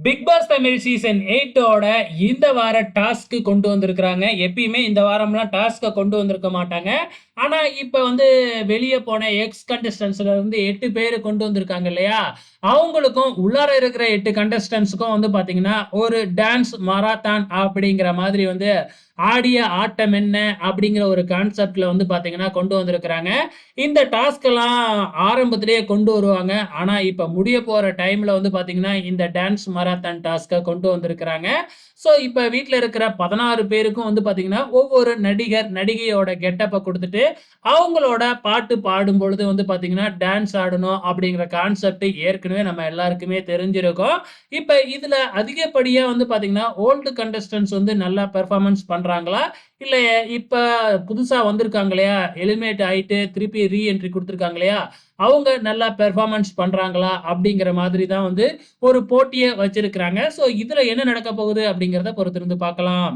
Big pass Tamil season 8ஓட இந்த வார task கொண்டு வந்திருக்கிறாங்க. எப்பயுமே இந்த வாரம்லாம் டாஸ்க்க கொண்டு வந்திருக்க மாட்டாங்க. ஆனா, இப்ப வந்து வெளிய போன எக்ஸ் கண்டஸ்டன்ட்ஸ்ல இருந்து 8 பேரு கொண்டு வந்திருக்காங்க இல்லையா? அவங்களுக்கும் உள்ளார இருக்கிற 8 கண்டஸ்டன்ட்ஸ்க்கும் வந்து பார்த்தீங்கன்னா, ஒரு டான்ஸ் மராத்தான் அப்படிங்கிற மாதிரி வந்து ஆடிய ஆட்டம் என்ன அப்படிங்கிற ஒரு கான்செப்ட்ல வந்து பார்த்தீங்கன்னா கொண்டு வந்திருக்கிறாங்க. இந்த டாஸ்க்லாம் ஆரம்பத்திலேயே கொண்டு வருவாங்க. ஆனா, இப்ப முடிய போற டைம்ல வந்து பார்த்தீங்கன்னா, இந்த டான்ஸ் மராத்தான் டாஸ்க்க கொண்டு வந்திருக்கிறாங்க. ஸோ, இப்ப வீட்ல இருக்கிற 16 பேருக்கும் வந்து பார்த்தீங்கன்னா, ஒவ்வொரு நடிகர், நடிகையோட கெட்டப்ப குடுத்துட்டு, அவங்களோட பாட்டு பாடும்பொழுது வந்து பார்த்தீங்கன்னா, டான்ஸ் ஆடணும் அப்படிங்கிற கான்செப்ட் ஏற்கனவே நம்ம எல்லாருக்குமே தெரிஞ்சிருக்கும். இப்ப இதுல அதிகப்படியா வந்து பார்த்தீங்கன்னா, ஓல்டு கண்டஸ்டன்ட்ஸ் வந்து நல்லா பெர்ஃபார்மன்ஸ் பண்றாங்களா? இல்ல இப்ப புதுசா வந்திருக்காங்க இல்லையா? எலிமினேட் ஆயிட்டு திருப்பி என்ட்ரி குடுத்துருக்காங்க இல்லையா? அவங்க நல்லா பெர்ஃபார்மன்ஸ் பண்றாங்களா? அப்படிங்கிற மாதிரி தான் வந்து ஒரு போட்டிய வச்சிருக்கிறாங்க. ஸோ இதுல என்ன நடக்கப் போகுது அப்படிங்கிறத பொறுத்திருந்து பார்க்கலாம்.